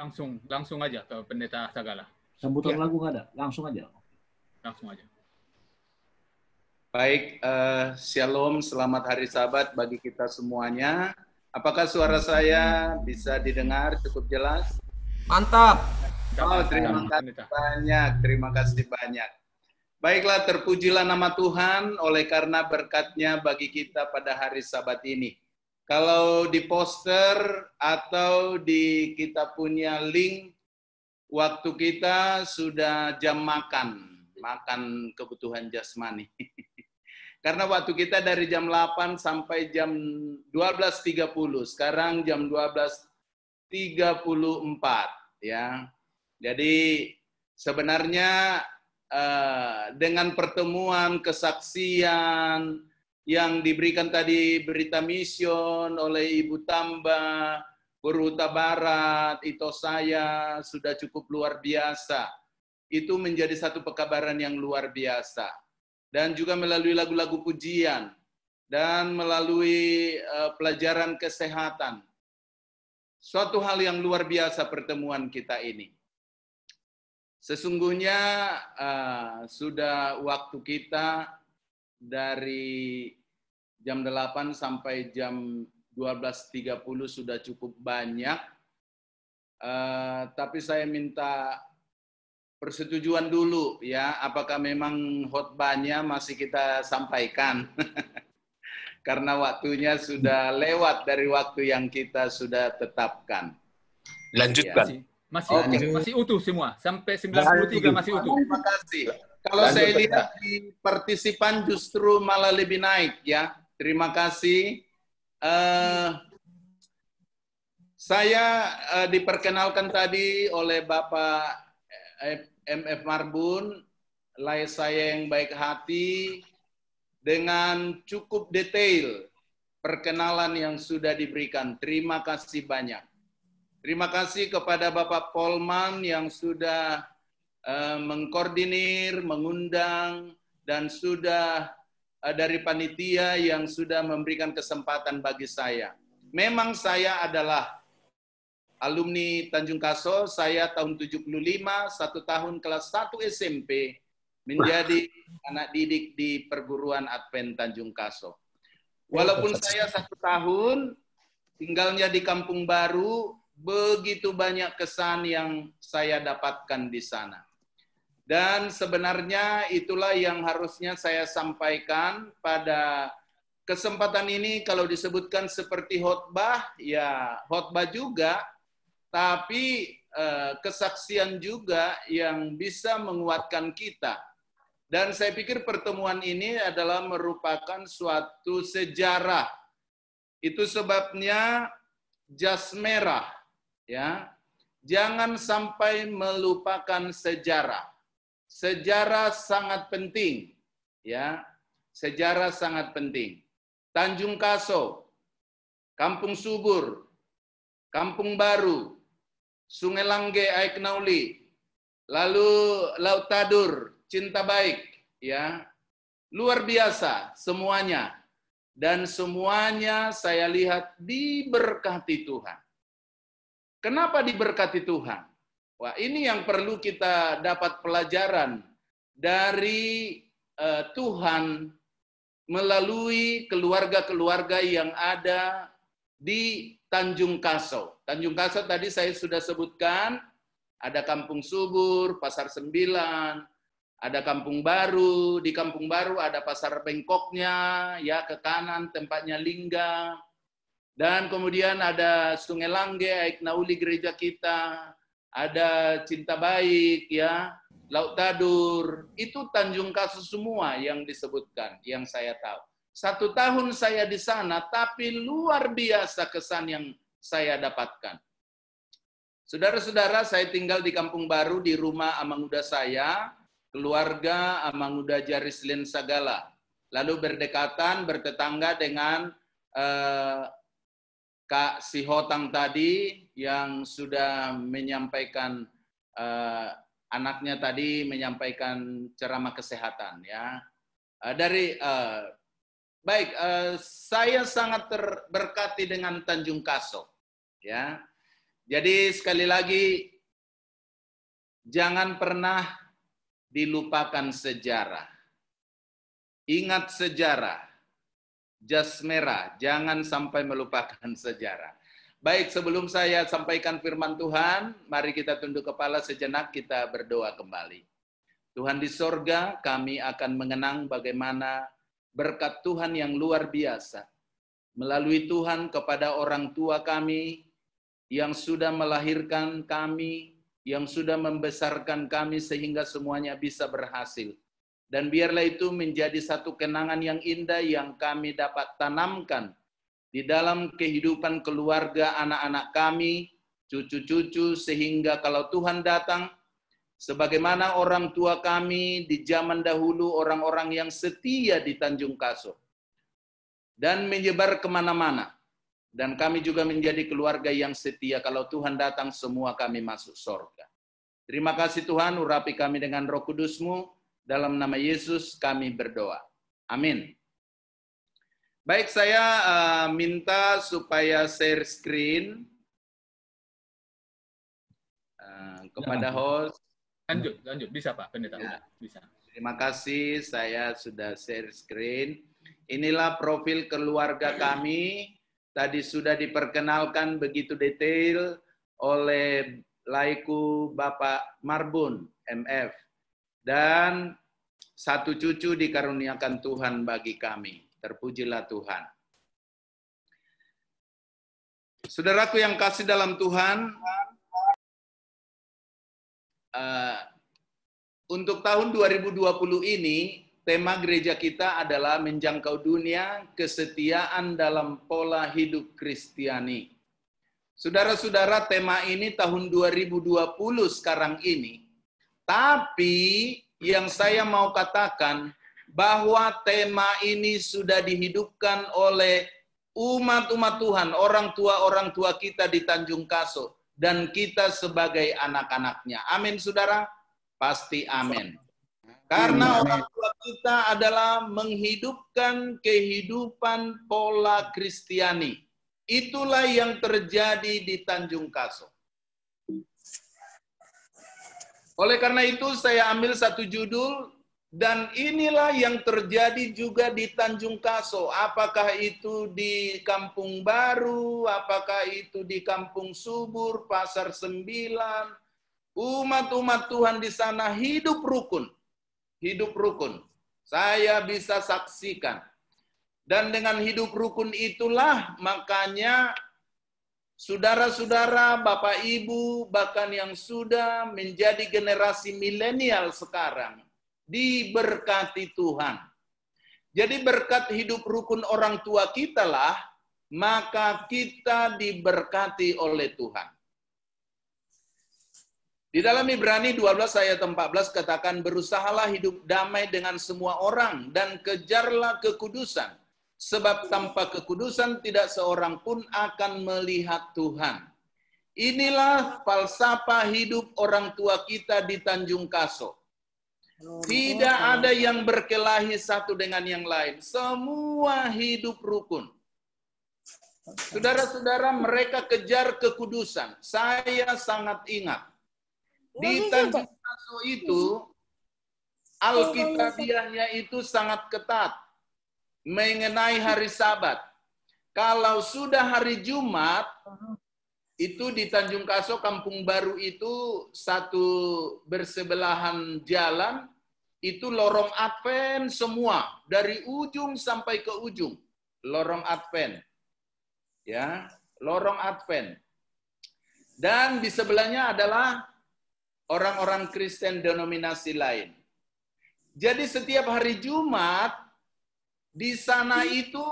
langsung aja ke Pendeta Sagala. Sambutan lagu nggak ada, langsung aja. Langsung aja. Baik, Shalom, selamat hari Sabat bagi kita semuanya. Apakah suara saya bisa didengar cukup jelas? Mantap. Oh, terima kasih banyak. Baiklah, terpujilah nama Tuhan oleh karena berkat-Nya bagi kita pada hari Sabat ini. Kalau di poster atau di kita punya link, waktu kita sudah jam makan kebutuhan jasmani. Karena waktu kita dari jam 8 sampai jam 12.30, sekarang jam 12.34 ya. Jadi sebenarnya dengan pertemuan kesaksian yang diberikan tadi berita mission oleh Ibu Tamba, Berhuta Barat, Ito saya sudah cukup luar biasa. Itu menjadi satu pekabaran yang luar biasa. Dan juga melalui lagu-lagu pujian, dan melalui pelajaran kesehatan. Suatu hal yang luar biasa pertemuan kita ini. Sesungguhnya sudah waktu kita dari jam 8 sampai jam 12.30 sudah cukup banyak. Tapi saya minta persetujuan dulu ya, apakah memang khotbahnya masih kita sampaikan? Karena waktunya sudah lewat dari waktu yang kita sudah tetapkan. Lanjutkan. Ya. Masih utuh semua, sampai 93 masih utuh. Terima kasih. Kalau saya lihat di partisipan justru malah lebih naik ya. Terima kasih. Saya diperkenalkan tadi oleh Bapak MF Marbun, lai saya yang baik hati, dengan cukup detail perkenalan yang sudah diberikan. Terima kasih banyak. Terima kasih kepada Bapak Polman yang sudah mengkoordinir, mengundang, dan sudah dari panitia yang sudah memberikan kesempatan bagi saya. Memang saya adalah alumni Tanjung Kaso, saya tahun 75, 1 tahun kelas 1 SMP, menjadi anak didik di perguruan Advent Tanjung Kaso. Walaupun saya 1 tahun tinggalnya di Kampung Baru, begitu banyak kesan yang saya dapatkan di sana. Dan sebenarnya itulah yang harusnya saya sampaikan pada kesempatan ini. Kalau disebutkan seperti khotbah, ya khotbah juga, tapi kesaksian juga yang bisa menguatkan kita. Dan saya pikir pertemuan ini adalah merupakan suatu sejarah. Itu sebabnya jas merah, ya. Jangan sampai melupakan sejarah. Sejarah sangat penting, ya. Sejarah sangat penting. Tanjung Kaso, Kampung Subur, Kampung Baru, Sungai Langge, Aiknauli, lalu Laut Tadur, Cinta Baik, ya, luar biasa semuanya, dan semuanya saya lihat diberkati Tuhan. Kenapa diberkati Tuhan? Wah, ini yang perlu kita dapat pelajaran dari Tuhan melalui keluarga-keluarga yang ada di Tanjung Kaso. Tanjung Kaso tadi saya sudah sebutkan, ada Kampung Subur, Pasar 9, ada Kampung Baru, di Kampung Baru ada Pasar Bengkoknya, ya ke kanan tempatnya Lingga, dan kemudian ada Sungai Langge, Aiknauli gereja kita, ada Cinta Baik, ya, Laut Tadur, itu Tanjung Kaso semua yang disebutkan, yang saya tahu. 1 tahun saya di sana, tapi luar biasa kesan yang saya dapatkan. Saudara-saudara, saya tinggal di Kampung Baru di rumah Amanguda saya, keluarga Amanguda Jarislen Sagala. Lalu berdekatan, bertetangga dengan Kak Sihotang tadi yang sudah menyampaikan, anaknya tadi menyampaikan ceramah kesehatan, ya. Baik, saya sangat terberkati dengan Tanjung Kaso, ya. Jadi sekali lagi, jangan pernah dilupakan sejarah. Ingat sejarah. Jas merah, jangan sampai melupakan sejarah. Baik, sebelum saya sampaikan firman Tuhan, mari kita tunduk kepala sejenak, kita berdoa kembali. Tuhan di sorga, kami akan mengenang bagaimana berkat Tuhan yang luar biasa. Melalui Tuhan kepada orang tua kami, yang sudah melahirkan kami, yang sudah membesarkan kami sehingga semuanya bisa berhasil. Dan biarlah itu menjadi satu kenangan yang indah yang kami dapat tanamkan di dalam kehidupan keluarga anak-anak kami, cucu-cucu, sehingga kalau Tuhan datang, sebagaimana orang tua kami di zaman dahulu, orang-orang yang setia di Tanjung Kaso, dan menyebar kemana-mana. Dan kami juga menjadi keluarga yang setia. Kalau Tuhan datang, semua kami masuk surga. Terima kasih Tuhan, urapi kami dengan Roh Kudus-Mu. Dalam nama Yesus kami berdoa. Amin. Baik, saya minta supaya share screen kepada host. Lanjut. Bisa Pak Pendeta. Ya. Bisa. Terima kasih, saya sudah share screen. Inilah profil keluarga kami. Tadi sudah diperkenalkan begitu detail oleh laiku Bapak Marbun, MF. Dan satu cucu dikaruniakan Tuhan bagi kami. Terpujilah Tuhan. Saudaraku yang kasih dalam Tuhan, untuk tahun 2020 ini, tema gereja kita adalah menjangkau dunia, kesetiaan dalam pola hidup Kristiani. Saudara-saudara, tema ini tahun 2020 sekarang ini. Tapi yang saya mau katakan bahwa tema ini sudah dihidupkan oleh umat-umat Tuhan, orang tua kita di Tanjung Kaso, dan kita sebagai anak-anaknya. Amin, saudara? Pasti amin. Karena orang tua kita adalah menghidupkan kehidupan pola Kristiani. Itulah yang terjadi di Tanjung Kaso. Oleh karena itu saya ambil satu judul, dan inilah yang terjadi juga di Tanjung Kaso. Apakah itu di Kampung Baru, apakah itu di Kampung Subur, Pasar 9, umat-umat Tuhan di sana hidup rukun. Hidup rukun. Saya bisa saksikan. Dan dengan hidup rukun itulah makanya saudara-saudara, Bapak Ibu, bahkan yang sudah menjadi generasi milenial sekarang, diberkati Tuhan. Jadi berkat hidup rukun orang tua kita lah, maka kita diberkati oleh Tuhan. Di dalam Ibrani 12 ayat 14 katakan, berusahalah hidup damai dengan semua orang dan kejarlah kekudusan. Sebab tanpa kekudusan tidak seorang pun akan melihat Tuhan. Inilah falsafah hidup orang tua kita di Tanjung Kaso. Tidak ada yang berkelahi satu dengan yang lain. Semua hidup rukun. Saudara-saudara, mereka kejar kekudusan. Saya sangat ingat. Di Tanjung Kaso itu, Alkitabiahnya itu sangat ketat mengenai hari Sabat. Kalau sudah hari Jumat, itu di Tanjung Kaso, Kampung Baru itu satu bersebelahan jalan, itu lorong Advent semua, dari ujung sampai ke ujung, lorong Advent. Ya, lorong Advent. Dan di sebelahnya adalah orang-orang Kristen denominasi lain. Jadi setiap hari Jumat, di sana itu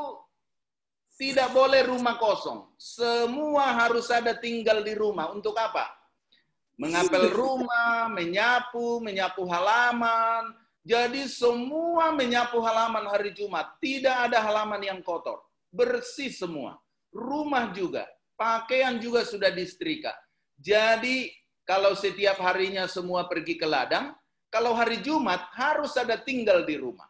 tidak boleh rumah kosong. Semua harus ada tinggal di rumah. Untuk apa? Mengapel rumah, menyapu halaman. Jadi semua menyapu halaman hari Jumat. Tidak ada halaman yang kotor. Bersih semua. Rumah juga. Pakaian juga sudah disetrika. Jadi kalau setiap harinya semua pergi ke ladang, kalau hari Jumat harus ada tinggal di rumah.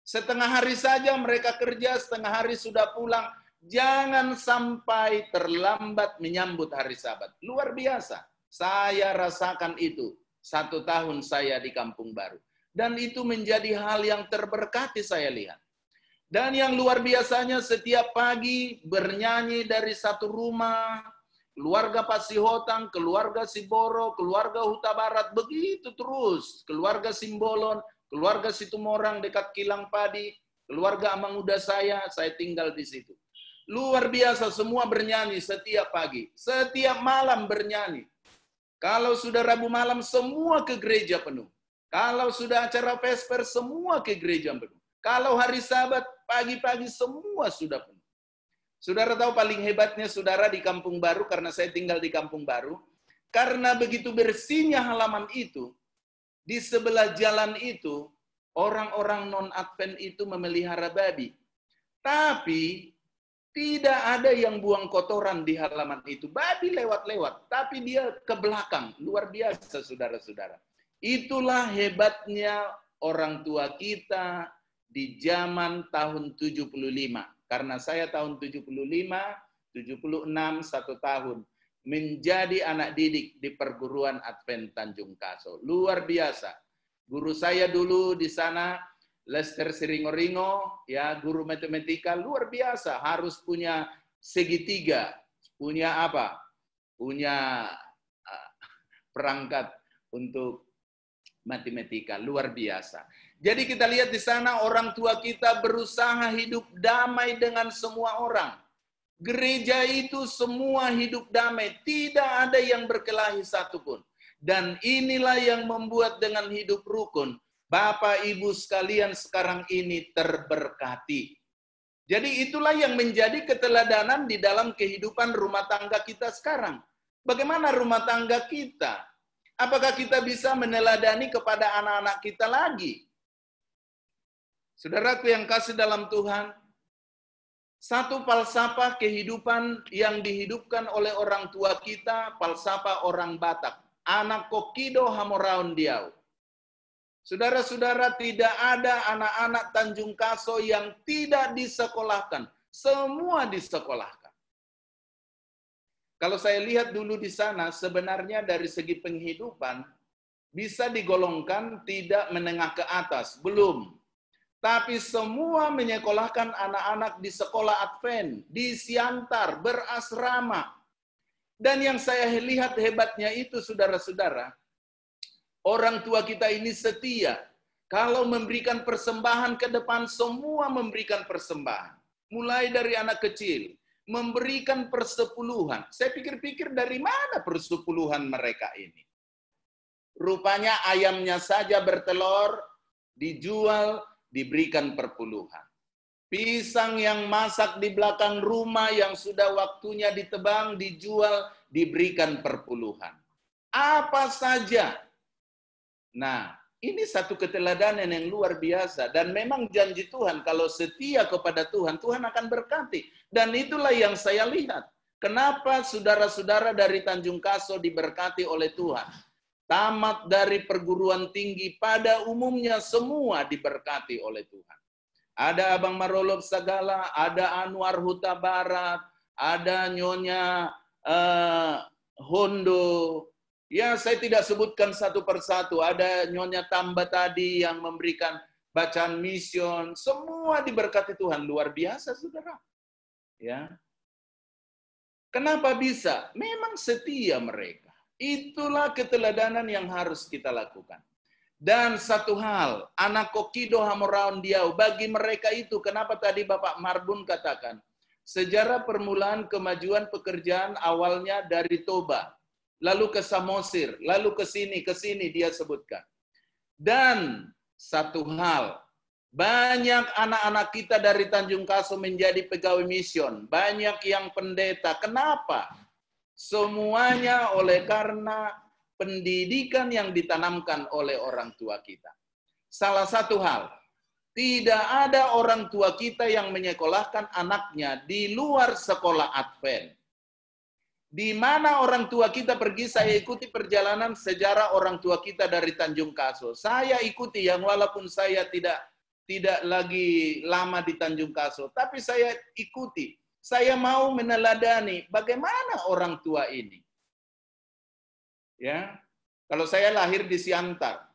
Setengah hari saja mereka kerja, setengah hari sudah pulang. Jangan sampai terlambat menyambut hari Sabat. Luar biasa. Saya rasakan itu 1 tahun saya di Kampung Baru. Dan itu menjadi hal yang terberkati saya lihat. Dan yang luar biasanya setiap pagi bernyanyi dari satu rumah, keluarga Pasihotang, keluarga Siboro, keluarga Huta Barat, begitu terus. Keluarga Simbolon, keluarga Situmorang dekat Kilang Padi, keluarga Amang Uda saya tinggal di situ. Luar biasa, semua bernyanyi setiap pagi, setiap malam bernyanyi. Kalau sudah Rabu malam, semua ke gereja penuh. Kalau sudah acara Vesper, semua ke gereja penuh. Kalau hari Sabat, pagi-pagi semua sudah penuh. Saudara tahu paling hebatnya saudara di Kampung Baru, karena saya tinggal di Kampung Baru, karena begitu bersihnya halaman itu, di sebelah jalan itu, orang-orang non-Advent itu memelihara babi. Tapi, tidak ada yang buang kotoran di halaman itu. Babi lewat-lewat, tapi dia ke belakang. Luar biasa, saudara-saudara. Itulah hebatnya orang tua kita di zaman tahun 75. Karena saya tahun 75, 76, 1 tahun. Menjadi anak didik di perguruan Advent Tanjung Kaso. Luar biasa. Guru saya dulu di sana, Lester Siringo-Ringo, ya, guru matematika, luar biasa. Harus punya segitiga. Punya apa? Punya perangkat untuk matematika. Luar biasa. Jadi kita lihat di sana orang tua kita berusaha hidup damai dengan semua orang. Gereja itu semua hidup damai. Tidak ada yang berkelahi satupun. Dan inilah yang membuat dengan hidup rukun, Bapak Ibu sekalian sekarang ini terberkati. Jadi itulah yang menjadi keteladanan di dalam kehidupan rumah tangga kita sekarang. Bagaimana rumah tangga kita? Apakah kita bisa meneladani kepada anak-anak kita lagi? Saudaraku yang kasih dalam Tuhan, satu falsafah kehidupan yang dihidupkan oleh orang tua kita, falsafah orang Batak. Anak kokido hamoraun diau. Saudara-saudara, tidak ada anak-anak Tanjung Kaso yang tidak disekolahkan. Semua disekolahkan. Kalau saya lihat dulu di sana, sebenarnya dari segi penghidupan, bisa digolongkan tidak menengah ke atas. Belum. Tapi semua menyekolahkan anak-anak di sekolah Advent, di Siantar, berasrama. Dan yang saya lihat hebatnya itu, saudara-saudara, orang tua kita ini setia. Kalau memberikan persembahan ke depan, semua memberikan persembahan. Mulai dari anak kecil, memberikan persepuluhan. Saya pikir-pikir dari mana persepuluhan mereka ini? Rupanya ayamnya saja bertelur, dijual, diberikan perpuluhan. Pisang yang masak di belakang rumah yang sudah waktunya ditebang, dijual, diberikan perpuluhan. Apa saja. Nah, ini satu keteladanan yang luar biasa. Dan memang janji Tuhan, kalau setia kepada Tuhan, Tuhan akan berkati. Dan itulah yang saya lihat. Kenapa saudara-saudara dari Tanjung Kaso diberkati oleh Tuhan? Tamat dari perguruan tinggi, pada umumnya semua diberkati oleh Tuhan. Ada Abang Marolop Sagala, ada Anwar Huta Barat, ada Nyonya Hondo. Ya, saya tidak sebutkan satu persatu. Ada Nyonya Tamba tadi yang memberikan bacaan mission. Semua diberkati Tuhan. Luar biasa, saudara. Ya. Kenapa bisa? Memang setia mereka. Itulah keteladanan yang harus kita lakukan. Dan satu hal, anak kokido hamoraun diau, bagi mereka itu, kenapa tadi Bapak Marbun katakan, sejarah permulaan kemajuan pekerjaan awalnya dari Toba, lalu ke Samosir, lalu ke sini dia sebutkan. Dan satu hal, banyak anak-anak kita dari Tanjung Kaso menjadi pegawai mission, banyak yang pendeta. Kenapa? Semuanya oleh karena pendidikan yang ditanamkan oleh orang tua kita. Salah satu hal, tidak ada orang tua kita yang menyekolahkan anaknya di luar sekolah Advent. Di mana orang tua kita pergi, saya ikuti perjalanan sejarah orang tua kita dari Tanjung Kaso. Saya ikuti yang walaupun saya tidak lagi lama di Tanjung Kaso, tapi saya ikuti Saya mau meneladani bagaimana orang tua ini. Ya, kalau saya lahir di Siantar,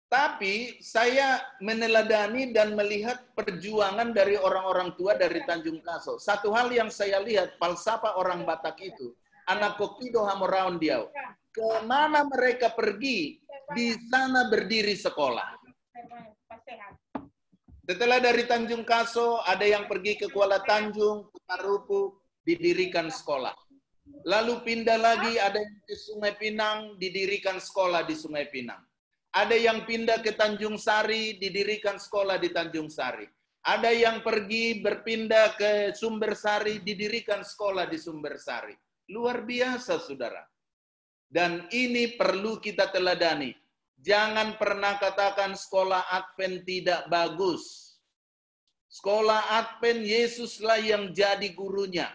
tapi saya meneladani dan melihat perjuangan dari orang-orang tua dari Tanjung Kaso. Satu hal yang saya lihat, falsafah orang Batak itu, anak kokido hamoraon diau. Kemana mereka pergi, di sana berdiri sekolah. Setelah dari Tanjung Kaso, ada yang pergi ke Kuala Tanjung, ke Marupu, didirikan sekolah. Lalu pindah lagi, ada yang ke Sungai Pinang, didirikan sekolah di Sungai Pinang. Ada yang pindah ke Tanjung Sari, didirikan sekolah di Tanjung Sari. Ada yang pergi berpindah ke Sumber Sari, didirikan sekolah di Sumber Sari. Luar biasa, saudara. Dan ini perlu kita teladani. Jangan pernah katakan sekolah Advent tidak bagus. Sekolah Advent, Yesuslah yang jadi gurunya.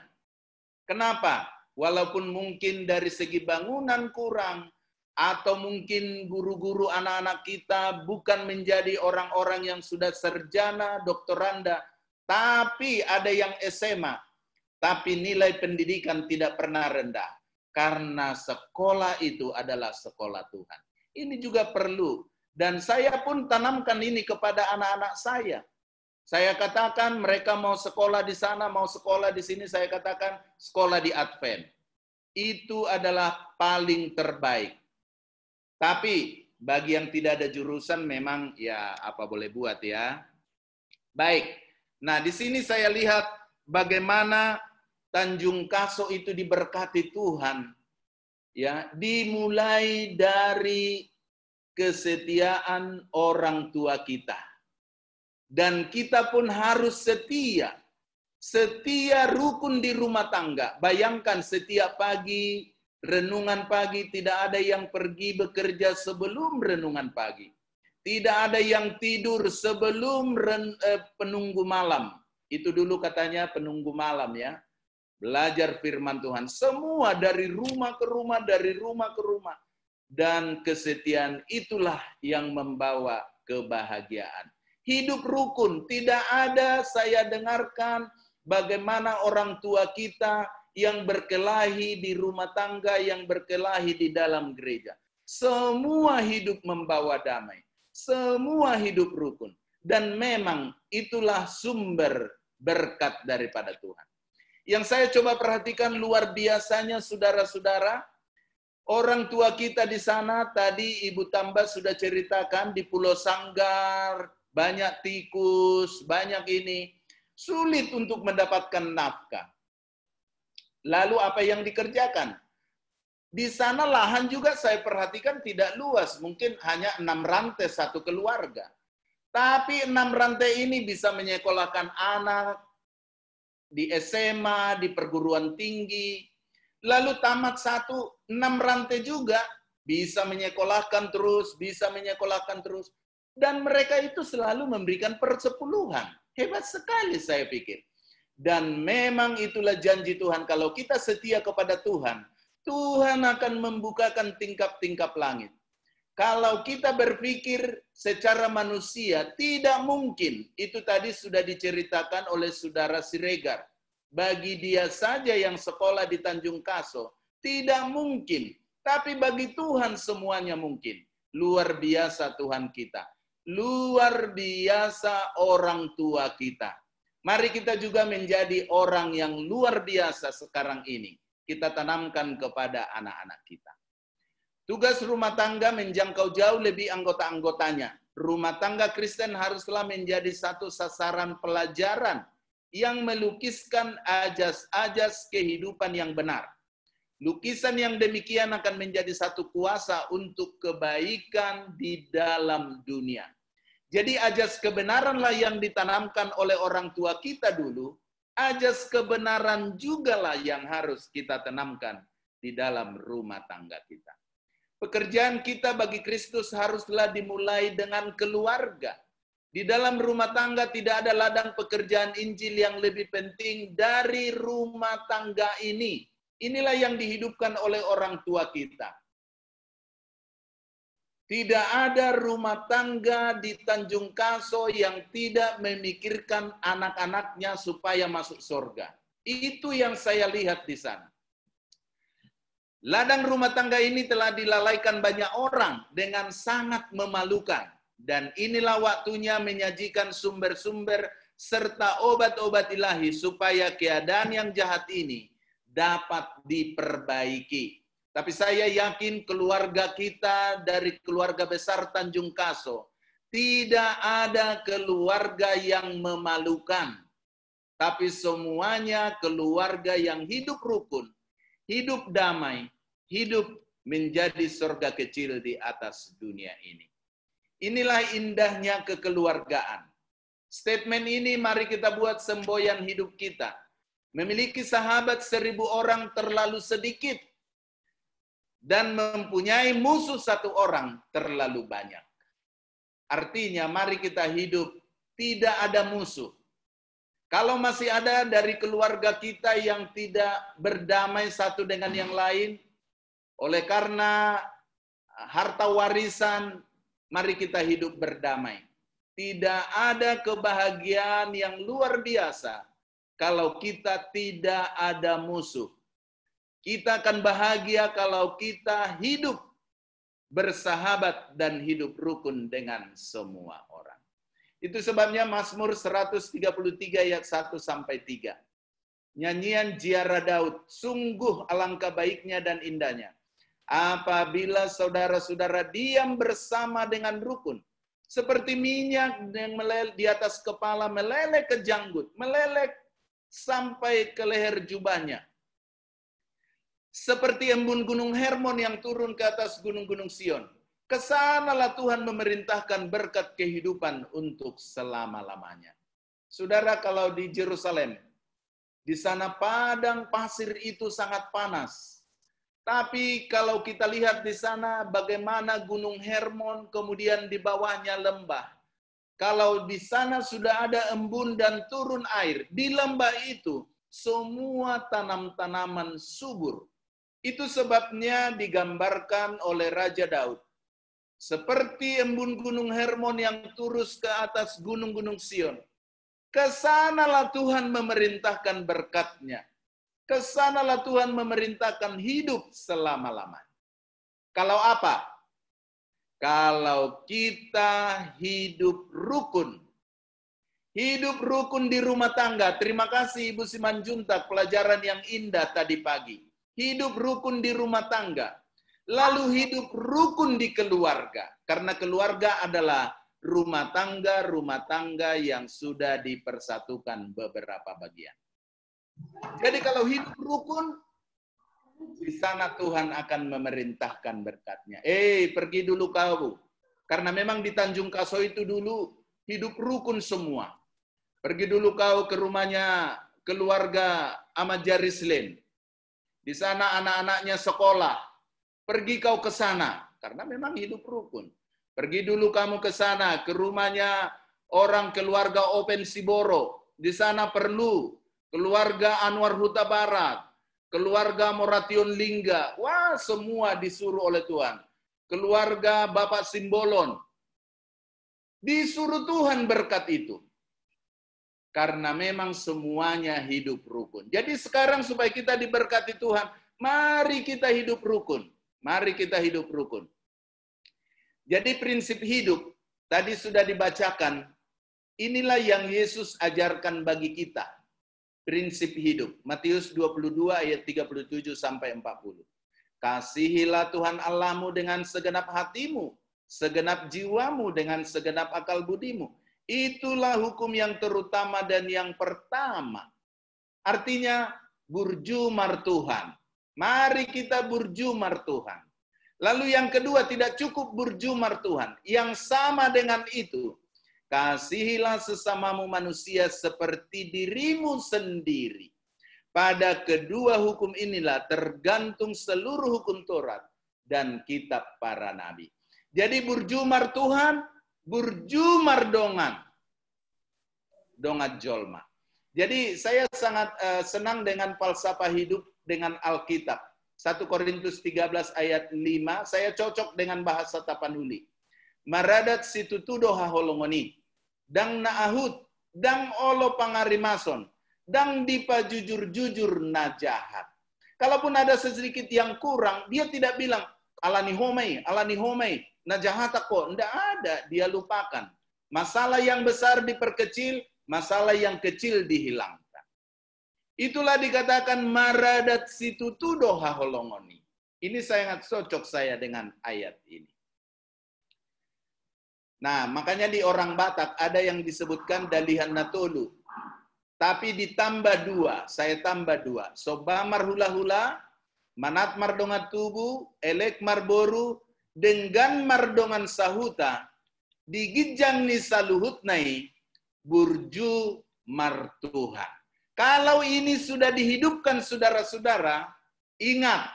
Kenapa? Walaupun mungkin dari segi bangunan kurang, atau mungkin guru-guru anak-anak kita bukan menjadi orang-orang yang sudah sarjana, doktoranda, tapi ada yang SMA, tapi nilai pendidikan tidak pernah rendah. Karena sekolah itu adalah sekolah Tuhan. Ini juga perlu. Dan saya pun tanamkan ini kepada anak-anak saya. Saya katakan mereka mau sekolah di sana, mau sekolah di sini, saya katakan sekolah di Advent. Itu adalah paling terbaik. Tapi bagi yang tidak ada jurusan memang ya apa boleh buat ya. Baik. Nah, di sini saya lihat bagaimana Tanjung Kaso itu diberkati Tuhan. Ya, dimulai dari kesetiaan orang tua kita. Dan kita pun harus setia. Setia rukun di rumah tangga. Bayangkan setiap pagi renungan pagi, tidak ada yang pergi bekerja sebelum renungan pagi. Tidak ada yang tidur sebelum penunggu malam. Itu dulu katanya penunggu malam ya. Belajar firman Tuhan. Semua dari rumah ke rumah, dari rumah ke rumah. Dan kesetiaan itulah yang membawa kebahagiaan. Hidup rukun. Tidak ada saya dengarkan bagaimana orang tua kita yang berkelahi di rumah tangga, yang berkelahi di dalam gereja. Semua hidup membawa damai. Semua hidup rukun. Dan memang itulah sumber berkat daripada Tuhan. Yang saya coba perhatikan luar biasanya saudara-saudara, orang tua kita di sana, tadi Ibu Tamba sudah ceritakan di Pulau Sanggar, banyak tikus, banyak ini. Sulit untuk mendapatkan nafkah. Lalu apa yang dikerjakan? Di sana lahan juga saya perhatikan tidak luas. Mungkin hanya 6 rantai satu keluarga. Tapi 6 rantai ini bisa menyekolahkan anak di SMA, di perguruan tinggi. Lalu tamat 6 rantai juga bisa menyekolahkan terus, bisa menyekolahkan terus. Dan mereka itu selalu memberikan persepuluhan. Hebat sekali saya pikir. Dan memang itulah janji Tuhan. Kalau kita setia kepada Tuhan, Tuhan akan membukakan tingkap-tingkap langit. Kalau kita berpikir secara manusia, tidak mungkin. Itu tadi sudah diceritakan oleh Saudara Siregar. Bagi dia saja yang sekolah di Tanjung Kaso, tidak mungkin. Tapi bagi Tuhan semuanya mungkin. Luar biasa Tuhan kita. Luar biasa orang tua kita. Mari kita juga menjadi orang yang luar biasa sekarang ini. Kita tanamkan kepada anak-anak kita. Tugas rumah tangga menjangkau jauh lebih anggota-anggotanya. Rumah tangga Kristen haruslah menjadi satu sasaran pelajaran yang melukiskan ajas-ajas kehidupan yang benar. Lukisan yang demikian akan menjadi satu kuasa untuk kebaikan di dalam dunia. Jadi ajas kebenaranlah yang ditanamkan oleh orang tua kita dulu, ajas kebenaran jugalah yang harus kita tanamkan di dalam rumah tangga kita. Pekerjaan kita bagi Kristus haruslah dimulai dengan keluarga. Di dalam rumah tangga tidak ada ladang pekerjaan Injil yang lebih penting dari rumah tangga ini. Inilah yang dihidupkan oleh orang tua kita. Tidak ada rumah tangga di Tanjung Kaso yang tidak memikirkan anak-anaknya supaya masuk surga. Itu yang saya lihat di sana. Ladang rumah tangga ini telah dilalaikan banyak orang dengan sangat memalukan. Dan inilah waktunya menyajikan sumber-sumber serta obat-obat ilahi supaya keadaan yang jahat ini dapat diperbaiki. Tapi saya yakin keluarga kita dari keluarga besar Tanjung Kaso tidak ada keluarga yang memalukan. Tapi semuanya keluarga yang hidup rukun, hidup damai, hidup menjadi surga kecil di atas dunia ini. Inilah indahnya kekeluargaan. Statement ini mari kita buat semboyan hidup kita. Memiliki sahabat 1000 orang terlalu sedikit. Dan mempunyai musuh 1 orang terlalu banyak. Artinya mari kita hidup tidak ada musuh. Kalau masih ada dari keluarga kita yang tidak berdamai satu dengan yang lain, oleh karena harta warisan, mari kita hidup berdamai. Tidak ada kebahagiaan yang luar biasa kalau kita tidak ada musuh. Kita akan bahagia kalau kita hidup bersahabat dan hidup rukun dengan semua orang. Itu sebabnya Mazmur 133 ayat 1-3. Nyanyian Ziarah Daud, sungguh alangkah baiknya dan indahnya apabila saudara-saudara diam bersama dengan rukun. Seperti minyak yang meleleh di atas kepala, meleleh ke janggut, meleleh sampai ke leher jubahnya. Seperti embun gunung Hermon yang turun ke atas gunung-gunung Sion. Kesanalah Tuhan memerintahkan berkat kehidupan untuk selama-lamanya. Saudara, kalau di Yerusalem, di sana padang pasir itu sangat panas. Tapi kalau kita lihat di sana bagaimana gunung Hermon, kemudian di bawahnya lembah. Kalau di sana sudah ada embun dan turun air, di lembah itu semua tanam-tanaman subur. Itu sebabnya digambarkan oleh Raja Daud. Seperti embun gunung Hermon yang turus ke atas gunung-gunung Sion. Kesanalah Tuhan memerintahkan berkat-Nya. Kesanalah Tuhan memerintahkan hidup selama-lamanya. Kalau apa? Kalau kita hidup rukun. Hidup rukun di rumah tangga. Terima kasih Ibu Simanjuntak, pelajaran yang indah tadi pagi. Hidup rukun di rumah tangga. Lalu hidup rukun di keluarga. Karena keluarga adalah rumah tangga yang sudah dipersatukan beberapa bagian. Jadi kalau hidup rukun, di sana Tuhan akan memerintahkan berkat-Nya. Pergi dulu kau. Karena memang di Tanjung Kaso itu dulu hidup rukun semua. Pergi dulu kau ke rumahnya keluarga Ahmad Jarislen. Di sana anak-anaknya sekolah. Pergi kau ke sana. Karena memang hidup rukun. Pergi dulu kamu ke sana. Ke rumahnya orang keluarga Open Siboro. Di sana perlu. Keluarga Anwar Huta Barat. Keluarga Moration Lingga. Wah, semua disuruh oleh Tuhan. Keluarga Bapak Simbolon. Disuruh Tuhan berkat itu. Karena memang semuanya hidup rukun. Jadi sekarang supaya kita diberkati Tuhan, mari kita hidup rukun. Mari kita hidup rukun. Jadi prinsip hidup, tadi sudah dibacakan, inilah yang Yesus ajarkan bagi kita. Prinsip hidup. Matius 22 ayat 37-40. Kasihilah Tuhan Allahmu dengan segenap hatimu, segenap jiwamu, dengan segenap akal budimu. Itulah hukum yang terutama dan yang pertama. Artinya burjumar Tuhan. Mari kita burjumar Tuhan. Lalu yang kedua, tidak cukup burjumar Tuhan. Yang sama dengan itu, kasihilah sesamamu manusia seperti dirimu sendiri. Pada kedua hukum inilah tergantung seluruh hukum Taurat dan kitab para nabi. Jadi burjumar Tuhan, burjumar dongat jolma. Jadi saya sangat senang dengan falsafah hidup dengan Alkitab. 1 Korintus 13 ayat 5, saya cocok dengan bahasa Tapanuli. Maradat situtudo haholongoni, dang naahut, dang olo pangarimason, dang dipa jujur-jujur najahat. Kalaupun ada sedikit yang kurang, dia tidak bilang, alani homai, najahat ako. Tidak ada, dia lupakan. Masalah yang besar diperkecil, masalah yang kecil dihilangkan. Itulah dikatakan maradat situtudo haholongoni. Ini sangat cocok saya dengan ayat ini. Nah, makanya di orang Batak ada yang disebutkan dalihan natolu. Tapi ditambah 2, saya tambah 2. Sobamar hula-hula, manat mardongat tubuh, elek marboru, dengan mardongan sahuta, digijang ni saluhut nai, burju martuhan. Kalau ini sudah dihidupkan saudara-saudara, ingat,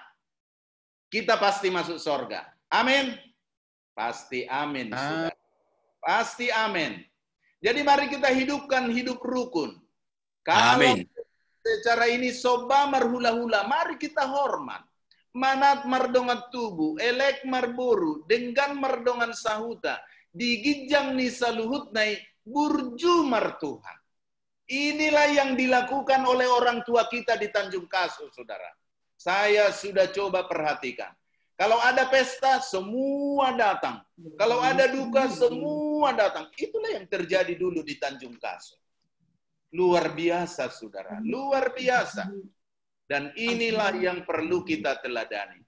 kita pasti masuk surga. Amin. Pasti amin, saudara. Pasti amin. Jadi mari kita hidupkan hidup rukun. Kalau Amin. secara ini soba marhula-hula, mari kita hormat. Manat mardongan tubuh, elek marboru, dengan mardongan sahuta, digijang ni saluhut nai, burju martuhan. Inilah yang dilakukan oleh orang tua kita di Tanjung Kaso, saudara. Saya sudah coba perhatikan. Kalau ada pesta, semua datang. Kalau ada duka, semua datang. Itulah yang terjadi dulu di Tanjung Kaso. Luar biasa, saudara. Luar biasa. Dan inilah yang perlu kita teladani.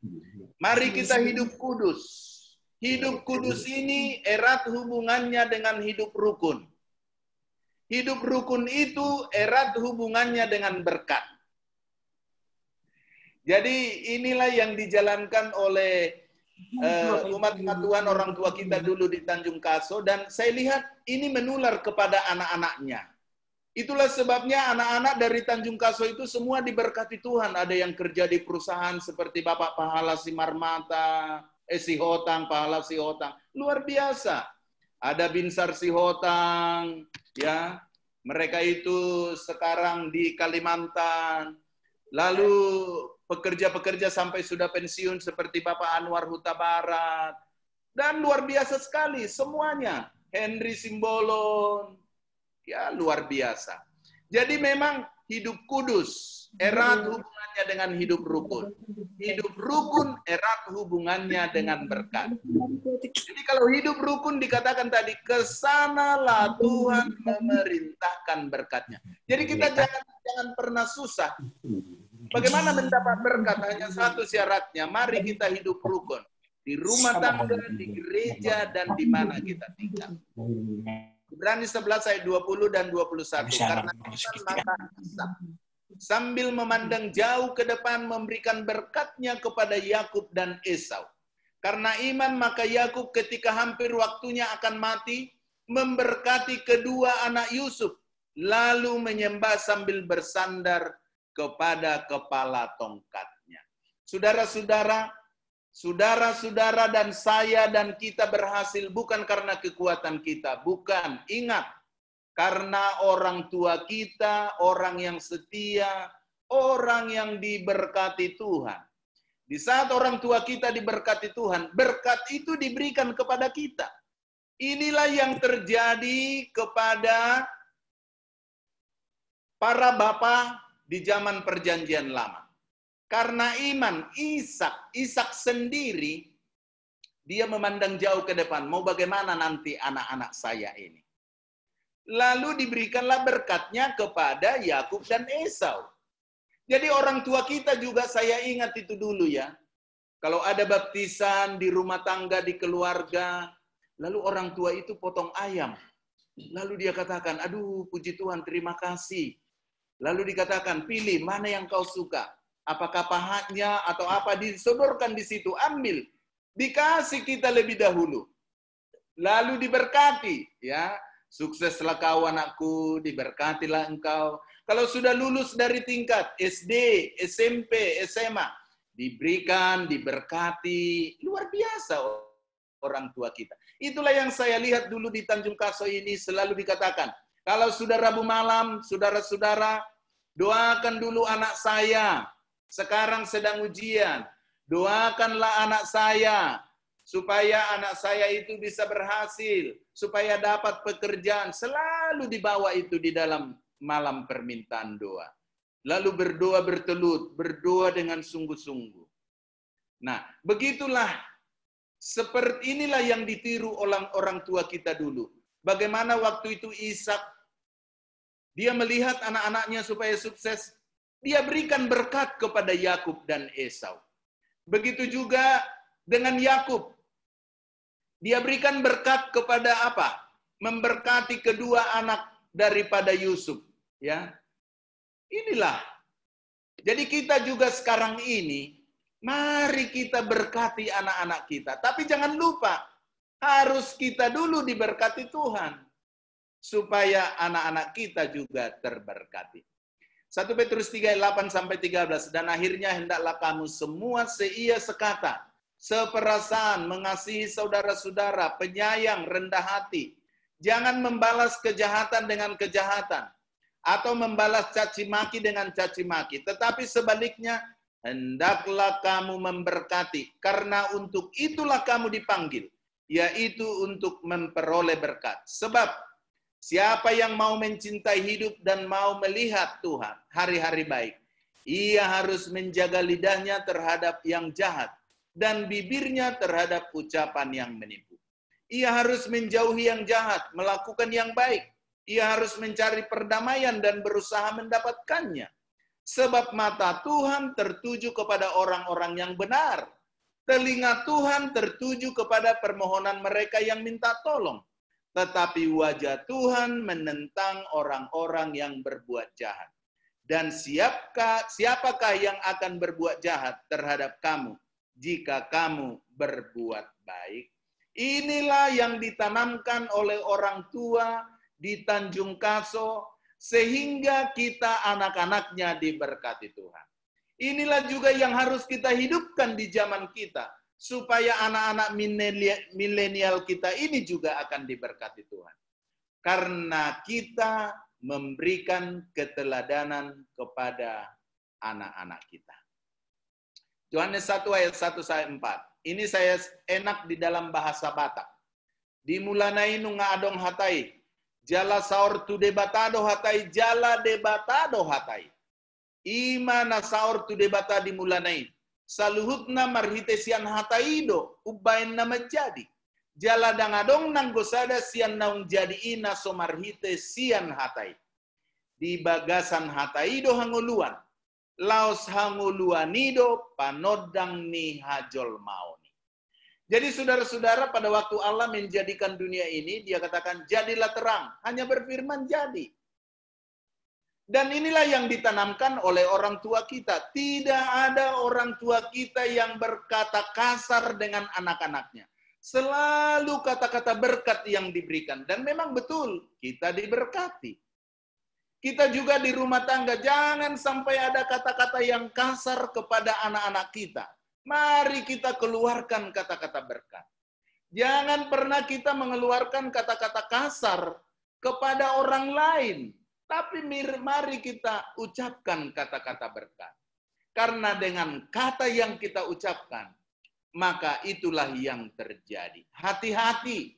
Mari kita hidup kudus. Hidup kudus ini erat hubungannya dengan hidup rukun. Hidup rukun itu erat hubungannya dengan berkat. Jadi inilah yang dijalankan oleh umat Tuhan, orang tua kita dulu di Tanjung Kaso. Dan saya lihat ini menular kepada anak-anaknya. Itulah sebabnya anak-anak dari Tanjung Kaso itu semua diberkati Tuhan. Ada yang kerja di perusahaan seperti Bapak Pahala Simarmata, Sihotang, Pahala Sihotang. Luar biasa. Ada Binsar Sihotang, ya. Mereka itu sekarang di Kalimantan. Lalu pekerja-pekerja sampai sudah pensiun seperti Bapak Anwar Huta Barat. Dan luar biasa sekali semuanya. Henry Simbolon. Ya, luar biasa. Jadi memang hidup kudus erat hubungannya dengan hidup rukun. Hidup rukun erat hubungannya dengan berkat. Jadi kalau hidup rukun dikatakan tadi, kesanalah Tuhan memerintahkan berkatnya. Jadi kita jangan pernah susah. Bagaimana mendapat berkat? Hanya satu syaratnya, mari kita hidup rukun. Di rumah tangga, di gereja, dan di mana kita tinggal. Ibrani 11 ayat 20 dan 21. Karena sambil memandang jauh ke depan memberikan berkatnya kepada Yakub dan Esau. Karena iman maka Yakub ketika hampir waktunya akan mati memberkati kedua anak Yusuf lalu menyembah sambil bersandar kepada kepala tongkatnya. Saudara-saudara dan saya dan kita berhasil bukan karena kekuatan kita, bukan. Ingat, karena orang tua kita, orang yang setia, orang yang diberkati Tuhan. Di saat orang tua kita diberkati Tuhan, berkat itu diberikan kepada kita. Inilah yang terjadi kepada para bapa di zaman Perjanjian Lama. Karena iman Ishak sendiri, dia memandang jauh ke depan. Mau bagaimana nanti anak-anak saya ini. Lalu diberikanlah berkatnya kepada Yakub dan Esau. Jadi orang tua kita juga saya ingat itu dulu ya. Kalau ada baptisan di rumah tangga, di keluarga, lalu orang tua itu potong ayam. Lalu dia katakan, aduh puji Tuhan terima kasih. Lalu dikatakan, pilih mana yang kau suka. Apakah pahatnya atau apa, disodorkan di situ, ambil. Dikasih kita lebih dahulu. Lalu diberkati, ya. Sukseslah kau anakku, diberkatilah engkau. Kalau sudah lulus dari tingkat SD, SMP, SMA, diberikan, diberkati. Luar biasa orang tua kita. Itulah yang saya lihat dulu di Tanjung Kaso ini selalu dikatakan. Kalau sudah Rabu malam, saudara-saudara, doakan dulu anak saya. sekarang sedang ujian. Doakanlah anak saya, supaya anak saya itu bisa berhasil, supaya dapat pekerjaan. Selalu dibawa itu di dalam malam permintaan doa. Lalu berdoa bertelut, berdoa dengan sungguh-sungguh. Nah, begitulah, seperti inilah yang ditiru oleh orang tua kita dulu. Bagaimana waktu itu Ishak, dia melihat anak-anaknya supaya sukses, dia berikan berkat kepada Yakub dan Esau. Begitu juga dengan Yakub. Dia berikan berkat kepada apa? Memberkati kedua anak daripada Yusuf, ya. Inilah. Jadi kita juga sekarang ini, mari kita berkati anak-anak kita. Tapi jangan lupa, harus kita dulu diberkati Tuhan. Supaya anak-anak kita juga terberkati. 1 Petrus 3:8-13, dan akhirnya hendaklah kamu semua seia sekata, seperasaan, mengasihi saudara-saudara, penyayang, rendah hati. Jangan membalas kejahatan dengan kejahatan, atau membalas caci maki dengan caci maki. Tetapi sebaliknya, hendaklah kamu memberkati, karena untuk itulah kamu dipanggil, yaitu untuk memperoleh berkat. Sebab siapa yang mau mencintai hidup dan mau melihat Tuhan hari-hari baik, ia harus menjaga lidahnya terhadap yang jahat dan bibirnya terhadap ucapan yang menipu. Ia harus menjauhi yang jahat, melakukan yang baik. Ia harus mencari perdamaian dan berusaha mendapatkannya. Sebab mata Tuhan tertuju kepada orang-orang yang benar. Telinga Tuhan tertuju kepada permohonan mereka yang minta tolong. Tetapi wajah Tuhan menentang orang-orang yang berbuat jahat. Dan siapakah yang akan berbuat jahat terhadap kamu jika kamu berbuat baik? Inilah yang ditanamkan oleh orang tua di Tanjung Kaso, sehingga kita anak-anaknya diberkati Tuhan. Inilah juga yang harus kita hidupkan di zaman kita, supaya anak-anak milenial kita ini juga akan diberkati Tuhan. Karena kita memberikan keteladanan kepada anak-anak kita. Yohanes 1 ayat 1-4. Ini saya enak di dalam bahasa Batak. Dimulanai nunga adong hatai. Jala saur tu debatado hatai, jala debatado hatai. Ima na saur tu debata dimulanai. Saluhutna marhitesian hataido, ubain na menjadi. Jala dangadong nang gosada sian naung jadi ina somarhitesian hatai. Di bagasan hataido hanguluan. Laos hanguluanido panodang ni hajol maoni. Jadi saudara-saudara, pada waktu Allah menjadikan dunia ini, dia katakan jadilah terang, hanya berfirman jadi. Dan inilah yang ditanamkan oleh orang tua kita. Tidak ada orang tua kita yang berkata kasar dengan anak-anaknya. Selalu kata-kata berkat yang diberikan. Dan memang betul, kita diberkati. Kita juga di rumah tangga, jangan sampai ada kata-kata yang kasar kepada anak-anak kita. Mari kita keluarkan kata-kata berkat. Jangan pernah kita mengeluarkan kata-kata kasar kepada orang lain. Tapi mari kita ucapkan kata-kata berkat. Karena dengan kata yang kita ucapkan, maka itulah yang terjadi. Hati-hati.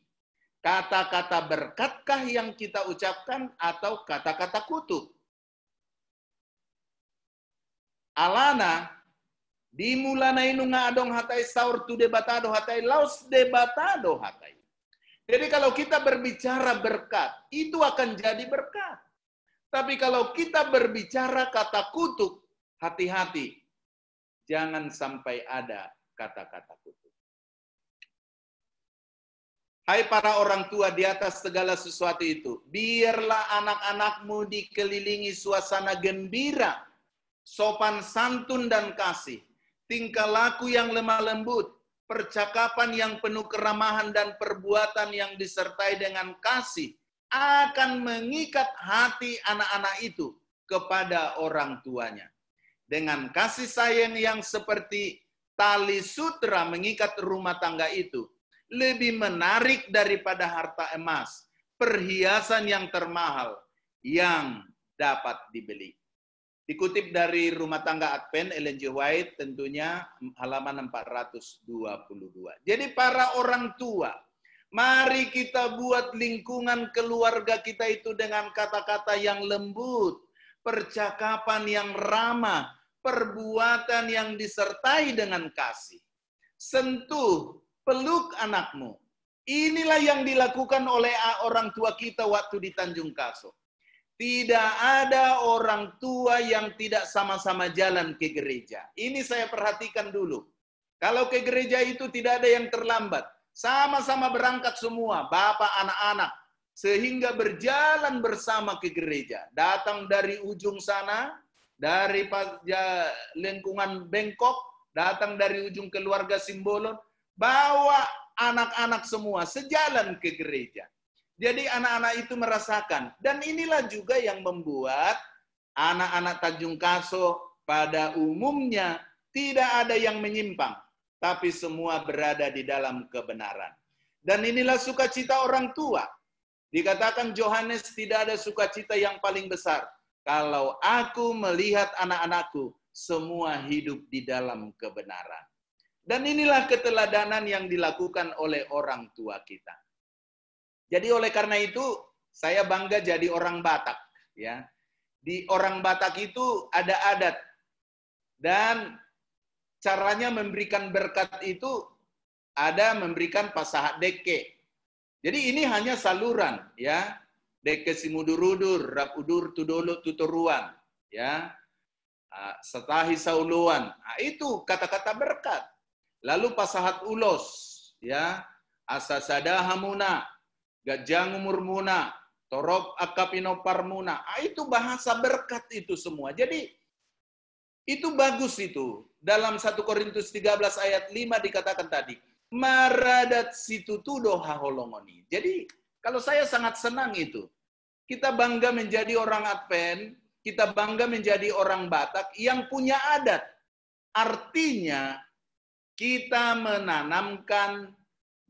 Kata-kata berkatkah yang kita ucapkan atau kata-kata kutuk? Alana, dimulanai nunga adong hatai saur tu debatado hatai laus debatado hatai. Jadi kalau kita berbicara berkat, itu akan jadi berkat. Tapi kalau kita berbicara kata kutuk, hati-hati. Jangan sampai ada kata-kata kutuk. Hai para orang tua, di atas segala sesuatu itu, biarlah anak-anakmu dikelilingi suasana gembira, sopan santun dan kasih, tingkah laku yang lemah lembut, percakapan yang penuh keramahan dan perbuatan yang disertai dengan kasih, akan mengikat hati anak-anak itu kepada orang tuanya. Dengan kasih sayang yang seperti tali sutra mengikat rumah tangga itu, lebih menarik daripada harta emas, perhiasan yang termahal yang dapat dibeli. Dikutip dari Rumah Tangga Advent, Ellen G. White, tentunya halaman 422. Jadi para orang tua, mari kita buat lingkungan keluarga kita itu dengan kata-kata yang lembut, percakapan yang ramah, perbuatan yang disertai dengan kasih. Sentuh, peluk anakmu. Inilah yang dilakukan oleh orang tua kita waktu di Tanjung Kaso. Tidak ada orang tua yang tidak sama-sama jalan ke gereja. Ini saya perhatikan dulu. Kalau ke gereja itu tidak ada yang terlambat. Sama-sama berangkat semua, bapak, anak-anak. Sehingga berjalan bersama ke gereja. Datang dari ujung sana, dari lingkungan Bengkok, datang dari ujung keluarga Simbolon, bawa anak-anak semua sejalan ke gereja. Jadi anak-anak itu merasakan. Dan inilah juga yang membuat anak-anak Tanjung Kaso pada umumnya tidak ada yang menyimpang. Tapi semua berada di dalam kebenaran. Dan inilah sukacita orang tua. Dikatakan Yohanes, tidak ada sukacita yang paling besar. Kalau aku melihat anak-anakku semua hidup di dalam kebenaran. Dan inilah keteladanan yang dilakukan oleh orang tua kita. Jadi oleh karena itu saya bangga jadi orang Batak, ya. Di orang Batak itu ada adat dan caranya memberikan berkat itu ada memberikan pasahat deke. Jadi ini hanya saluran, ya. Deke simudurudur, rapudur tudolo tuturuan, ya. Setahi sauluan. Nah, itu kata-kata berkat. Lalu pasahat ulos, ya. Asasada hamuna. Gajang umurmuna, torop akapino parmuna. Itu bahasa berkat itu semua. Jadi itu bagus itu. Dalam 1 Korintus 13 ayat 5 dikatakan tadi, maradat situ tudo haholongoni. Jadi kalau saya sangat senang itu. Kita bangga menjadi orang Advent, kita bangga menjadi orang Batak yang punya adat. Artinya kita menanamkan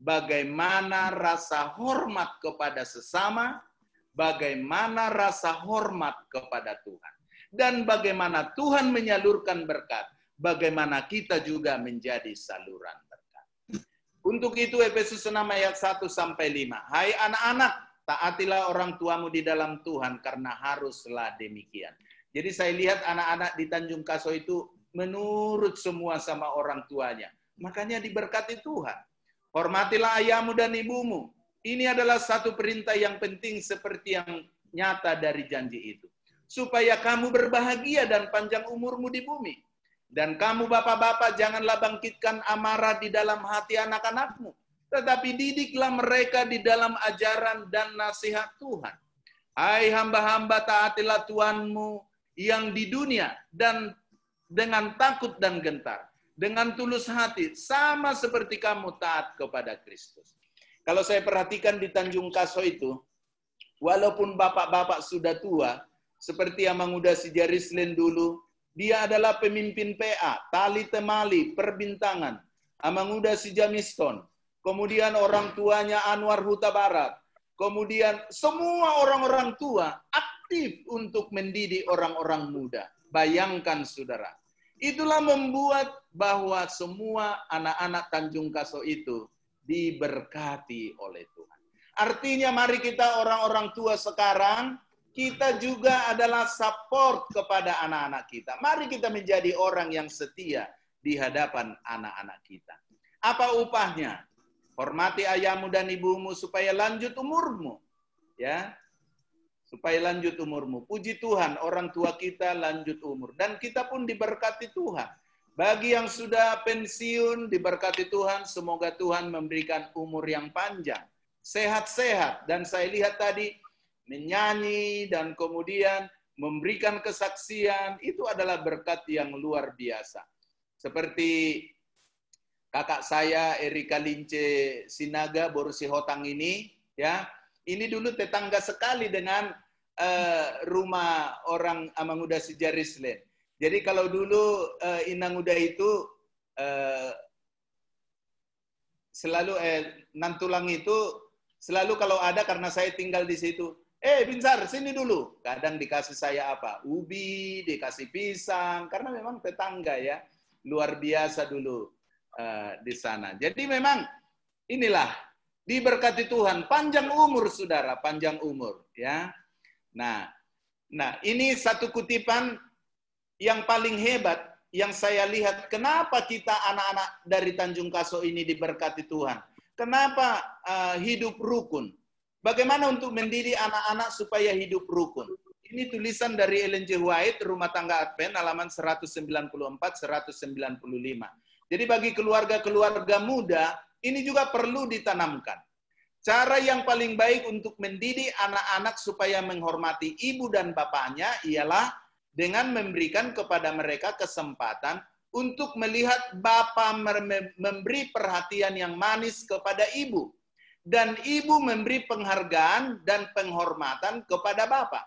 bagaimana rasa hormat kepada sesama, bagaimana rasa hormat kepada Tuhan. Dan bagaimana Tuhan menyalurkan berkat, bagaimana kita juga menjadi saluran berkat. Untuk itu Efesus 6 ayat 1-5. Hai anak-anak, taatilah orang tuamu di dalam Tuhan karena haruslah demikian. Jadi saya lihat anak-anak di Tanjung Kaso itu menurut semua sama orang tuanya. Makanya diberkati Tuhan. Hormatilah ayahmu dan ibumu. Ini adalah satu perintah yang penting seperti yang nyata dari janji itu. Supaya kamu berbahagia dan panjang umurmu di bumi. Dan kamu bapak-bapak janganlah bangkitkan amarah di dalam hati anak-anakmu. Tetapi didiklah mereka di dalam ajaran dan nasihat Tuhan. Hai hamba-hamba, taatilah Tuhanmu yang di dunia dan dengan takut dan gentar. Dengan tulus hati, sama seperti kamu taat kepada Kristus. Kalau saya perhatikan di Tanjung Kaso itu, walaupun bapak-bapak sudah tua, seperti Amanguda Sijarislen dulu, dia adalah pemimpin PA, tali temali, perbintangan, Amanguda Sijamiston, kemudian orang tuanya Anwar Huta Barat, kemudian semua orang-orang tua aktif untuk mendidik orang-orang muda. Bayangkan saudara. Itulah membuat bahwa semua anak-anak Tanjung Kaso itu diberkati oleh Tuhan. Artinya mari kita orang-orang tua sekarang, kita juga adalah support kepada anak-anak kita. Mari kita menjadi orang yang setia di hadapan anak-anak kita. Apa upahnya? Hormati ayahmu dan ibumu supaya lanjut umurmu. Ya. Supaya lanjut umurmu. Puji Tuhan, orang tua kita lanjut umur. Dan kita pun diberkati Tuhan. Bagi yang sudah pensiun, diberkati Tuhan. Semoga Tuhan memberikan umur yang panjang. Sehat-sehat. Dan saya lihat tadi, menyanyi dan kemudian memberikan kesaksian. Itu adalah berkat yang luar biasa. Seperti kakak saya, Erika Lince Sinaga, Borusi Hotang ini. Ya, ini dulu tetangga sekali dengan rumah orang Amanguda Sijarislen. Jadi kalau dulu Inanguda itu selalu Nantulang itu selalu kalau ada karena saya tinggal di situ, Binsar, sini dulu. Kadang dikasih saya apa? Ubi, dikasih pisang, karena memang tetangga ya. Luar biasa dulu di sana. Jadi memang inilah diberkati Tuhan, panjang umur saudara, panjang umur ya. Nah, ini satu kutipan yang paling hebat yang saya lihat, kenapa kita anak-anak dari Tanjung Kaso ini diberkati Tuhan. Kenapa hidup rukun? Bagaimana untuk mendidik anak-anak supaya hidup rukun? Ini tulisan dari Ellen G. White, Rumah Tangga Advent, halaman 194-195. Jadi bagi keluarga-keluarga muda, ini juga perlu ditanamkan. Cara yang paling baik untuk mendidik anak-anak supaya menghormati ibu dan bapaknya ialah dengan memberikan kepada mereka kesempatan untuk melihat bapa memberi perhatian yang manis kepada ibu. Dan ibu memberi penghargaan dan penghormatan kepada bapa.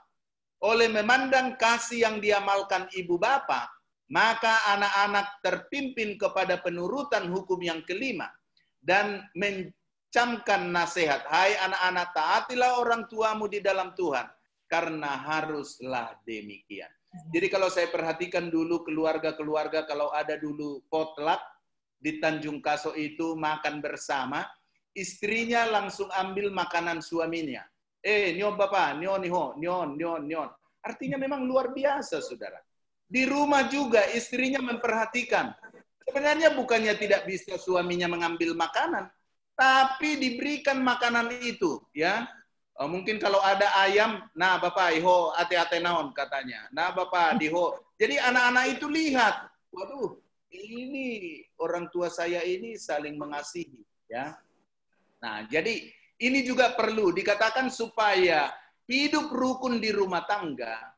Oleh memandang kasih yang diamalkan ibu bapa, maka anak-anak terpimpin kepada penurutan hukum yang kelima. Dan mencamkan nasihat, hai anak-anak, taatilah orang tuamu di dalam Tuhan, karena haruslah demikian. Jadi kalau saya perhatikan dulu keluarga-keluarga, kalau ada dulu potluck di Tanjung Kaso itu makan bersama, istrinya langsung ambil makanan suaminya. Nyon bapak, nyon. Artinya memang luar biasa, saudara. Di rumah juga istrinya memperhatikan. Sebenarnya bukannya tidak bisa suaminya mengambil makanan, tapi diberikan makanan itu, ya. Mungkin kalau ada ayam, nah bapak, iho ate-ate naon katanya. Nah bapak, diho. Jadi anak-anak itu lihat, waduh, ini orang tua saya ini saling mengasihi, ya. Nah, jadi ini juga perlu dikatakan supaya hidup rukun di rumah tangga.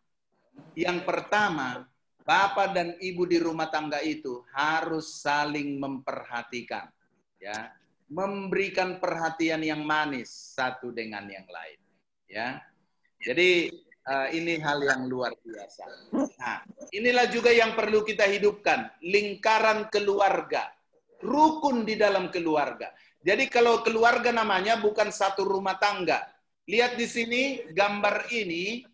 Yang pertama, bapak dan ibu di rumah tangga itu harus saling memperhatikan, ya. Memberikan perhatian yang manis satu dengan yang lain, ya. Jadi ini hal yang luar biasa. Nah, inilah juga yang perlu kita hidupkan, lingkaran keluarga, rukun di dalam keluarga. Jadi kalau keluarga namanya bukan satu rumah tangga. Lihat di sini gambar ini,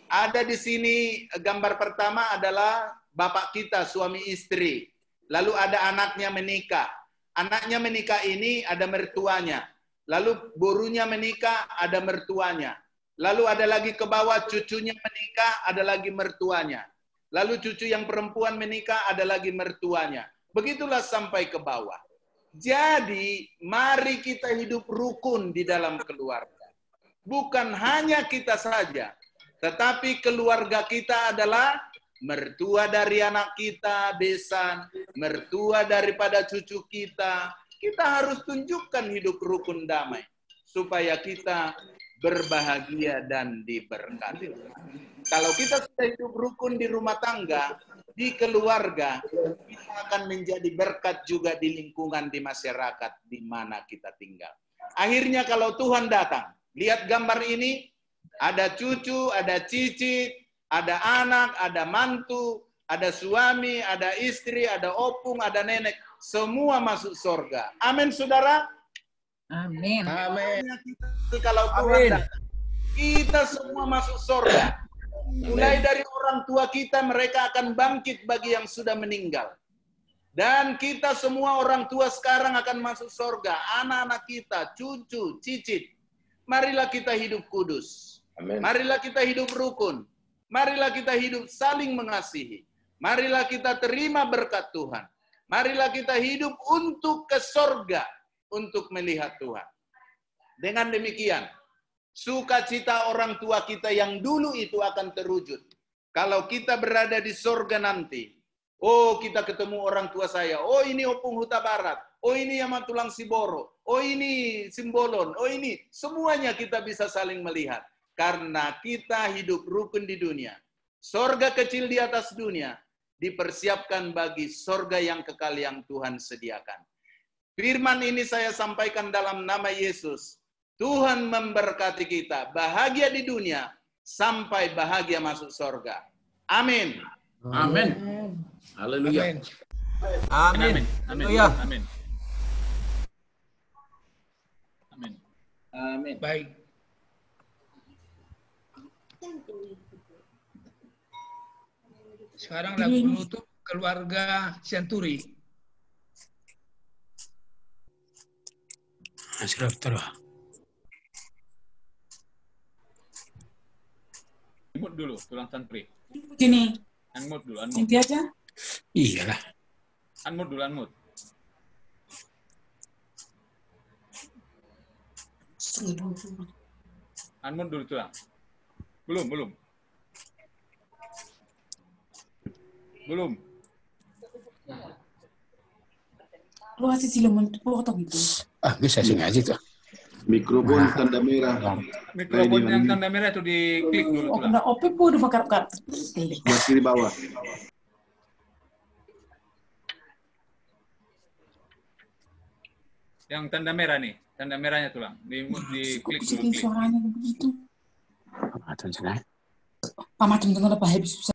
ada di sini gambar pertama adalah bapak kita, suami istri. Lalu ada anaknya menikah. Anaknya menikah ini ada mertuanya. Lalu burunya menikah, ada mertuanya. Lalu ada lagi ke bawah cucunya menikah, ada lagi mertuanya. Lalu cucu yang perempuan menikah, ada lagi mertuanya. Begitulah sampai ke bawah. Jadi mari kita hidup rukun di dalam keluarga. Bukan hanya kita saja, tetapi keluarga kita adalah mertua dari anak kita, besan, mertua daripada cucu kita. Kita harus tunjukkan hidup rukun damai supaya kita berbahagia dan diberkati. Kalau kita sudah hidup rukun di rumah tangga, di keluarga, kita akan menjadi berkat juga di lingkungan, di masyarakat di mana kita tinggal. Akhirnya kalau Tuhan datang, lihat gambar ini, ada cucu, ada cicit, ada anak, ada mantu, ada suami, ada istri, ada opung, ada nenek. Semua masuk surga. Amin, saudara? Amin. Amin. Kalau Tuhan datang, kita semua masuk surga. Mulai dari orang tua kita, mereka akan bangkit bagi yang sudah meninggal. Dan kita semua orang tua sekarang akan masuk surga. Anak-anak kita, cucu, cicit. Marilah kita hidup kudus. Amin. Marilah kita hidup rukun. Marilah kita hidup saling mengasihi. Marilah kita terima berkat Tuhan. Marilah kita hidup untuk ke surga, untuk melihat Tuhan. Dengan demikian, sukacita orang tua kita yang dulu itu akan terwujud. Kalau kita berada di surga nanti, oh kita ketemu orang tua saya, oh ini Opung Huta Barat, oh ini Yamatulang Siboro, oh ini Simbolon, oh ini, semuanya kita bisa saling melihat. Karena kita hidup rukun di dunia. Surga kecil di atas dunia dipersiapkan bagi surga yang kekal yang Tuhan sediakan. Firman ini saya sampaikan dalam nama Yesus. Tuhan memberkati kita, bahagia di dunia, sampai bahagia masuk surga. Amin. Amin. Haleluya. Amin. Amin. Amin. Haleluya. Amin. Amin. Amin. Baik. Sekarang lagu penutup keluarga Century. Sudah terus. Unmute dulu, tulang Century. Begini, Unmute dulu, unmute. nanti aja. Iyalah. Unmute dulu, unmute. Unmute dulu tulang. Belum. Lu kasih siluman potong itu. Bisa sengaja tuh. Mikrofon tanda merah. Mikrofon yang tanda merah itu diklik dulu Oh, tulang. kena OP po udah makarap-karap. Sebelah kiri bawah. Yang tanda merah nih, tanda merahnya tulang. Diklik dulu. Kok Klik. suaranya begitu? Macam sengaja. Pamacam tengah apa habis susah.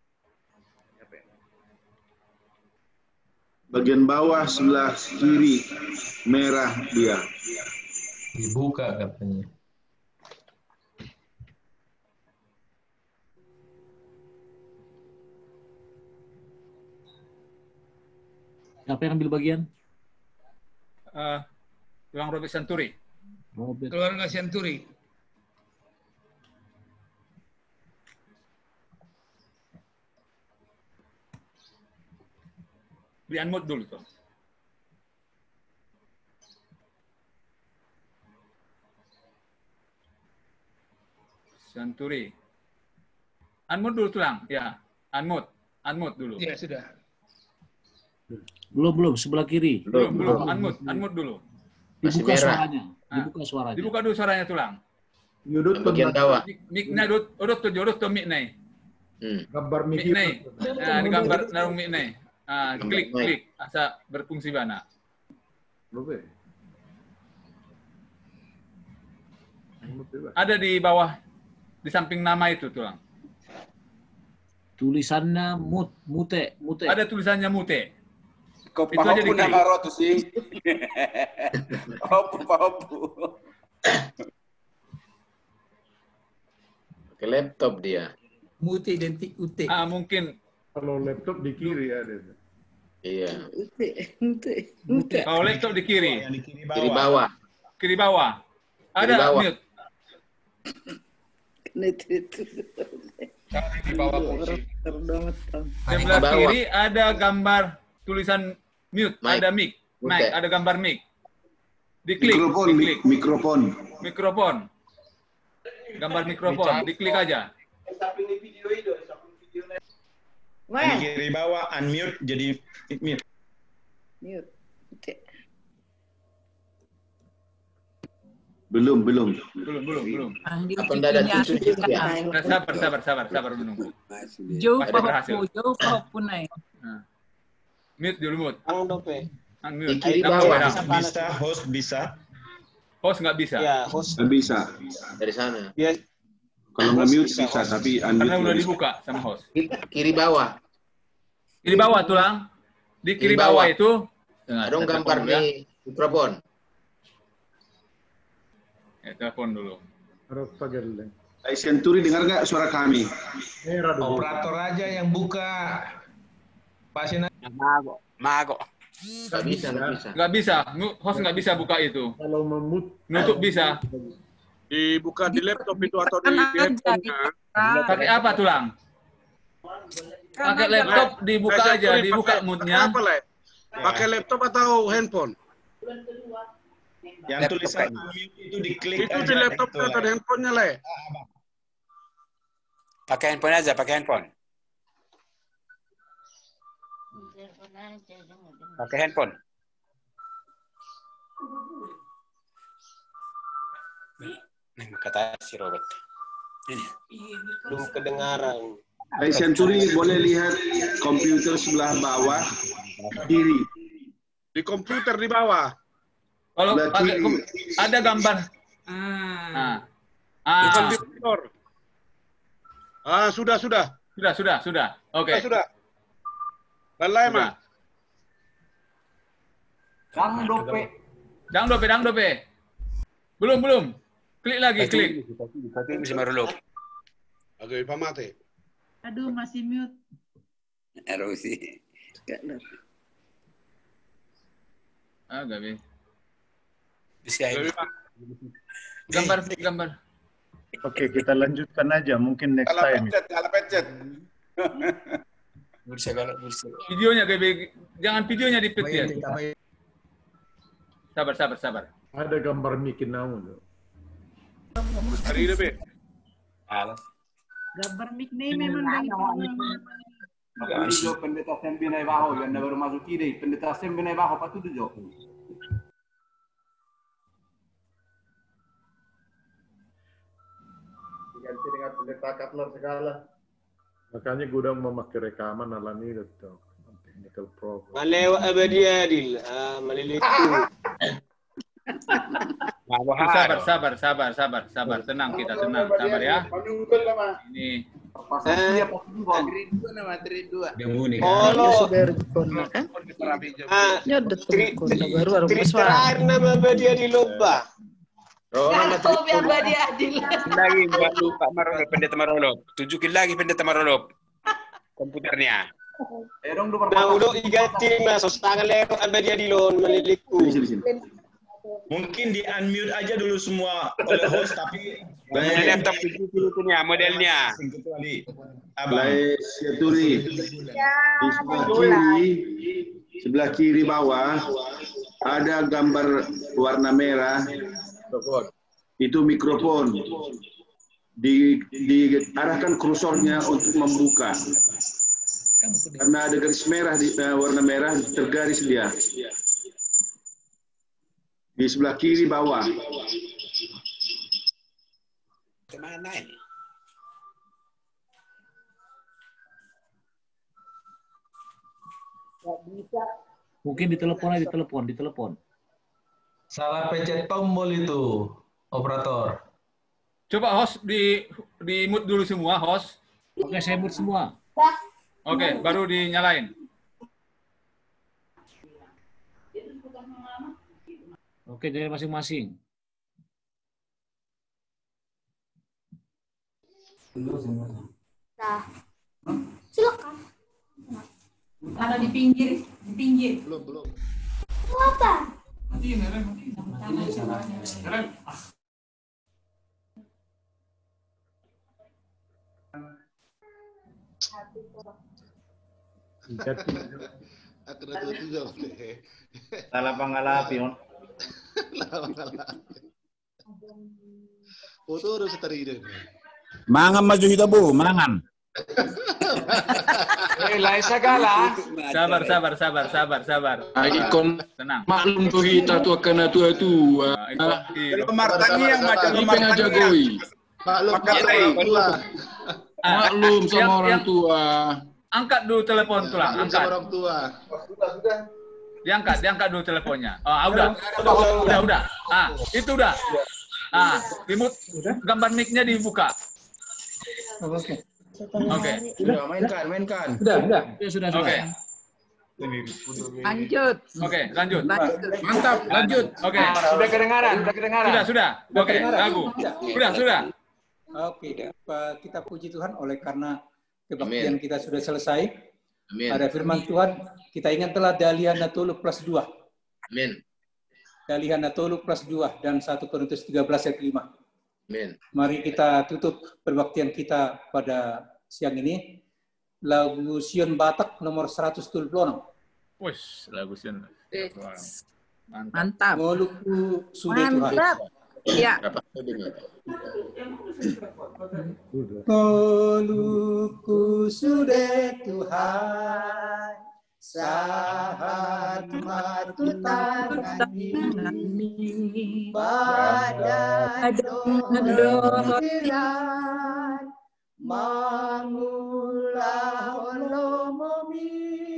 Bagian bawah sebelah kiri merah dia. Dibuka katanya. Siapa yang ambil bagian? Tulang Robert Century. Robert. Keluarga Century. Di unmute dulu tuh. Century. Unmute dulu tulang, ya. Unmute dulu. Ya, sudah. Belum, sebelah kiri. Belum. Unmute dulu. Masih Dibuka merah. suaranya. Dibuka suaranya. Dibuka dulu suaranya tulang. Yudut Bagian bawah. Mic-nya urut tuh mic nih. gambar Mic nih. Nah, di gambar narung mic nih. Klik. Asa berfungsi mana? Ada di bawah, di samping nama itu tulang. Tulisannya mute. Ada tulisannya mute. Kau Itu aja pahopu diklik. na roto sih. Pahopu. Pakai laptop dia. Mute identik UT. Mungkin Kalau laptop di kiri ada. Iya. kalau laptop di kiri. Kiri bawah. Kiri bawah. Ada Kiri bawah. mute. Di bawah kursi. Sebelah Bawah. kiri ada gambar tulisan mute, Mic. ada mic. Mute. Mic, ada gambar mic. Diklik. Mikrofon. Gambar mikrofon, diklik aja. Di kiri bawah unmute jadi mute. Belum. Apa enggak ada cucu ya? Sabar menunggu. Jauh Pasti berhasil. pahopun naik. Mute dulu, mute. Di kiri bawah. Bisa, host bisa. Host nggak bisa. Nggak bisa. Dari sana. Kalau nge-mute bisa, tapi Karena unmute udah nggak bisa. dibuka sama host. Kiri bawah. Kiri bawah tulang. Di kiri Kiri bawah bawah. itu. Ada gambar di mikrofon. Telepon dulu. Century dengar nggak suara kami? Operator aja yang buka. Pasien Mago. Nggak bisa. Nggak bisa. Host nggak bisa buka itu. Kalau memut Nutup bisa. Dibuka di laptop itu atau di handphone-nya. Pakai apa tulang? Pakai laptop dibuka aja, dibuka moodnya. Apa, Le? Pakai laptop atau handphone? yang tulisan unmute itu diklik Itu di laptop atau di handphonenya, Le? Pakai handphone aja, pakai handphone. Pakai handphone. Nih, kata si Robert. Ini. Belum kedengaran. Century boleh lihat komputer sebelah bawah kiri. Di komputer di bawah. Kalau Sebelah pakai kiri. ada gambar. Bukan di monitor. Sudah. Sudah. Oke. Sudah. Lalai, Sudah. Mas. Dang dope. Belum. Klik lagi, klik. Bisa baru Agak pamate. Aduh, masih mute. Erosi. Gabi. Bisa ini. Gambar. Oke, kita lanjutkan aja. Mungkin next time. Ala pencet. Bursa. Videonya Gabi, jangan videonya dipencet. Sabar. Ada gambar Mickey Mouse. Hari ini, Be. Alas. Gambar mic nih memang dari Video pendeta Sembinai Baho yang baru masuk kiri. Pendeta Sembinai Baho apa tuh Jo? Diganti dengan pendeta Katler segala. Makanya gue udah memakai rekaman alami itu. Technical problem. Malewa abadiyadil. Maliliku. Sabar. Tenang kita, tenang. Sabar ya. Ini. Terakhir nama badia di lomba. Lagi Pak Marolop, pendeta Marolop. Tunjukin lagi pendeta Marolop komputernya. Nah, udah igatin mas, sosangan lero abadia di lon maliliku. Mungkin di unmute aja dulu semua oleh host, tapi laptop punya modelnya. Mulai Syaturi. Di sebelah kiri bawah ada gambar warna merah. Itu mikrofon. Diarahkan kursornya untuk membuka. Karena ada garis merah di warna merah tergaris dia. Di sebelah kiri bawah. Kemana ini? Mungkin ditelepon. Salah pencet tombol itu, operator. Coba host di mute dulu semua, host. Oke, saya mute semua. Oke, baru dinyalain. Oke, dari masing-masing. Silakan. Ada di pinggir. Belum. Apa? Salah pangalapi, on. Foto harus teride. Mangan maju hitabu, mangan. Lain segala. Sabar. Ikon tenang. Maklum tuh kita tua kena tua. Martani yang macam aja goi. Maklum sama orang tua. Angkat dulu telepon tulang, angkat. Orang tua. Sudah. Diangkat dulu teleponnya. Udah. Itu udah. Remote gambar mic-nya dibuka. Oke. Sudah, mainkan. Sudah. Oke. Lanjut. Oke, lanjut. Mantap, lanjut. Oke. Sudah kedengaran. Sudah. Oke, lagu. Sudah. Oke, kita puji Tuhan oleh karena kebaktian kita sudah selesai. Amin. Pada firman Tuhan, kita ingat telah Dalihan Natolu plus 2. Amin. Dalihan Natolu plus 2 dan 1 Korintus 13 ayat 5. Amin. Mari kita tutup perbaktian kita pada siang ini. Lagu Sion Batak nomor 176. Wih, lagu Sion. Mantap. Moluku sudah Tuhan. Iya. Moluku sudah Tuhan, sahat matu tangani, badan dohiran, mangulah olomomi,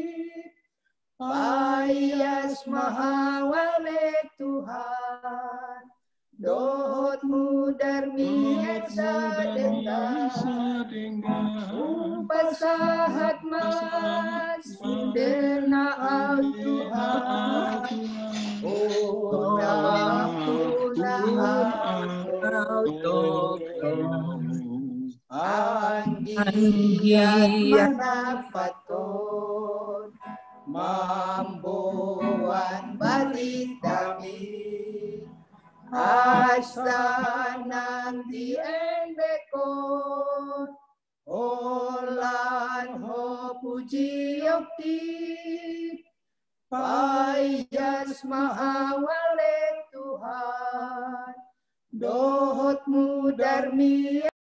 payas mahawale Tuhan. Dohotmu darmi sadengah, upasahat mas suderna au Tuhan, punah au manapaton mambuan balitami asa nanti endekon olan ho puji yokti payas mahawale Tuhan dohotmu darmi